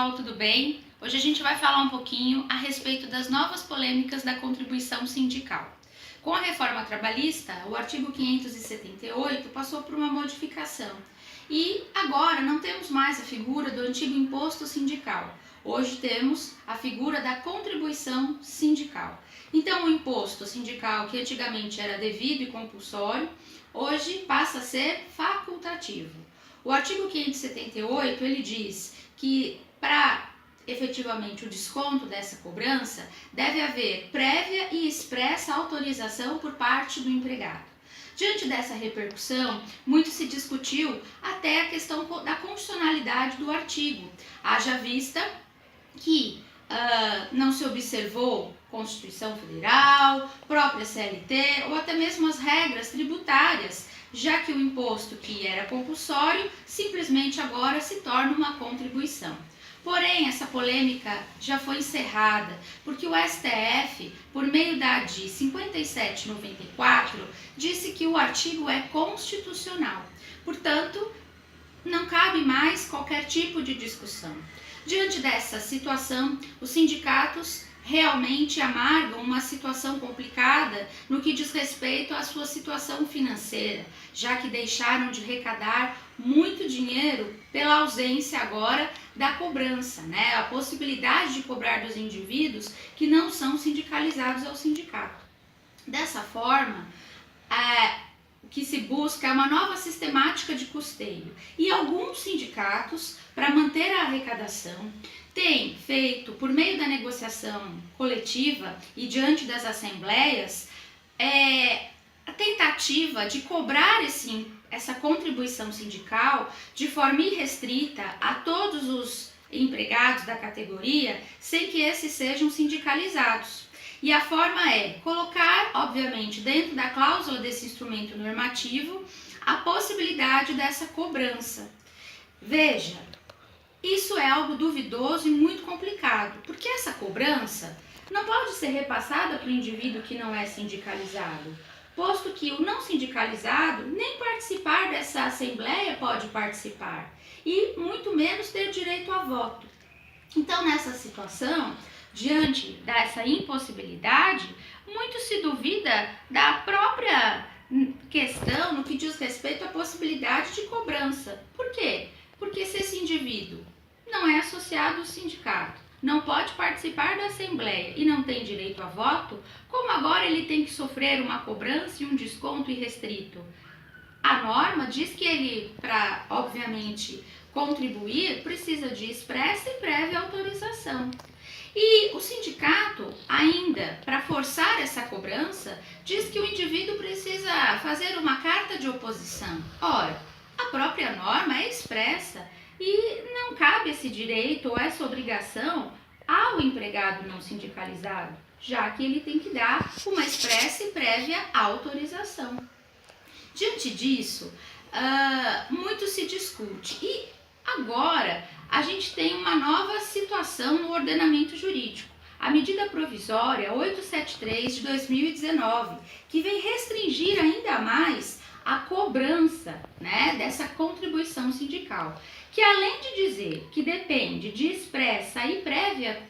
pessoal, tudo bem? Hoje a gente vai falar um pouquinho a respeito das novas polêmicas da contribuição sindical. Com a reforma trabalhista, o artigo 578 passou por uma modificação e agora não temos mais a figura do antigo imposto sindical. Hoje temos a figura da contribuição sindical. Então, o imposto sindical, que antigamente era devido e compulsório, hoje passa a ser facultativo. O artigo 578, ele diz que para efetivamente o desconto dessa cobrança, deve haver prévia e expressa autorização por parte do empregado. Diante dessa repercussão, muito se discutiu até a questão da constitucionalidade do artigo, haja vista que não se observou Constituição Federal, própria CLT ou até mesmo as regras tributárias, já que o imposto que era compulsório simplesmente agora se torna uma contribuição. Porém, essa polêmica já foi encerrada, porque o STF, por meio da ADI 5794, disse que o artigo é constitucional. Portanto, não cabe mais qualquer tipo de discussão. Diante dessa situação, os sindicatos realmente amargam uma situação complicada no que diz respeito à sua situação financeira, já que deixaram de arrecadar muito dinheiro pela ausência agora da cobrança, né? A possibilidade de cobrar dos indivíduos que não são sindicalizados ao sindicato. Dessa forma, o que se busca é uma nova sistemática de custeio. E alguns sindicatos, para manter a arrecadação, têm feito, por meio da negociação coletiva e diante das assembleias, a tentativa de cobrar essa contribuição sindical de forma irrestrita a todos os empregados da categoria, sem que esses sejam sindicalizados. E a forma é colocar, obviamente, dentro da cláusula desse instrumento normativo, a possibilidade dessa cobrança. Veja, isso é algo duvidoso e muito complicado, porque essa cobrança não pode ser repassada para o indivíduo que não é sindicalizado, posto que o não sindicalizado nem participar dessa assembleia pode participar, e muito menos ter direito a voto. Então, nessa situação, diante dessa impossibilidade, muito se duvida da própria questão no que diz respeito à possibilidade de cobrança. Por quê? Porque se esse indivíduo não é associado ao sindicato, não pode participar da assembleia e não tem direito a voto, como agora ele tem que sofrer uma cobrança e um desconto irrestrito? A norma diz que ele, para, obviamente, contribuir, precisa de expressa e prévia autorização. E o sindicato, ainda, para forçar essa cobrança, diz que o indivíduo precisa fazer uma carta de oposição. Ora, a própria norma é expressa e não cabe esse direito ou essa obrigação ao empregado não sindicalizado, já que ele tem que dar uma expressa e prévia autorização. Diante disso, muito se discute. E agora a gente tem uma nova situação no ordenamento jurídico. A medida provisória 873 de 2019, que vem restringir ainda mais a cobrança, né, dessa contribuição sindical, que além de dizer que depende de expressa e prévia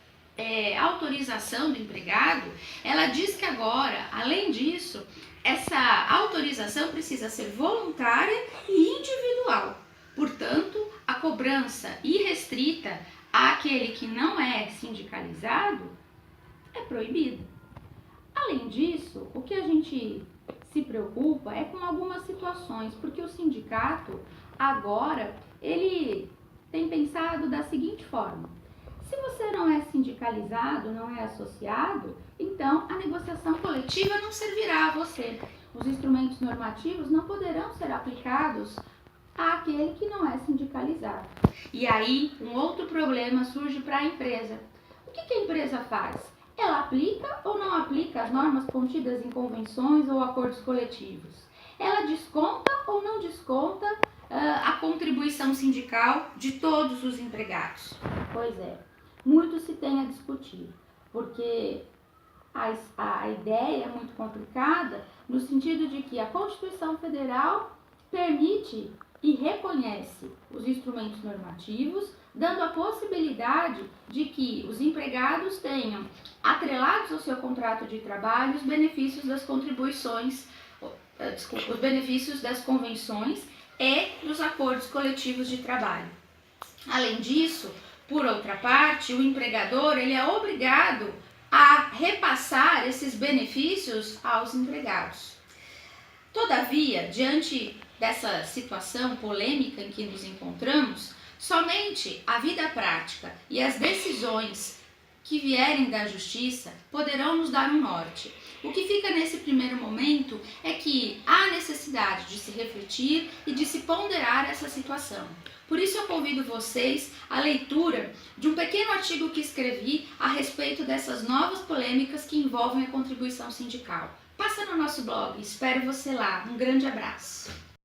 autorização do empregado, ela diz que agora, além disso, essa autorização precisa ser voluntária e individual. Portanto, a cobrança irrestrita àquele que não é sindicalizado é proibida. Além disso, o que a gente se preocupa é com algumas situações, porque o sindicato agora ele tem pensado da seguinte forma: se você não é sindicalizado, não é associado, então a negociação coletiva não servirá a você. Os instrumentos normativos não poderão ser aplicados àquele que não é sindicalizado. E aí, um outro problema surge para a empresa. O que a empresa faz? Ela aplica ou não aplica as normas contidas em convenções ou acordos coletivos? Ela desconta ou não desconta a contribuição sindical de todos os empregados? Pois é, muito se tem a discutir, porque a ideia é muito complicada no sentido de que a Constituição Federal permite e reconhece os instrumentos normativos, dando a possibilidade de que os empregados tenham atrelados ao seu contrato de trabalho os benefícios das contribuições, os benefícios das convenções e dos acordos coletivos de trabalho. Além disso, por outra parte, o empregador ele é obrigado a repassar esses benefícios aos empregados. Todavia, diante dessa situação polêmica em que nos encontramos, somente a vida prática e as decisões que vierem da justiça poderão nos dar um norte. O que fica nesse primeiro momento é que há necessidade de se refletir e de se ponderar essa situação. Por isso eu convido vocês à leitura de um pequeno artigo que escrevi a respeito dessas novas polêmicas que envolvem a contribuição sindical. Passa no nosso blog, espero você lá. Um grande abraço.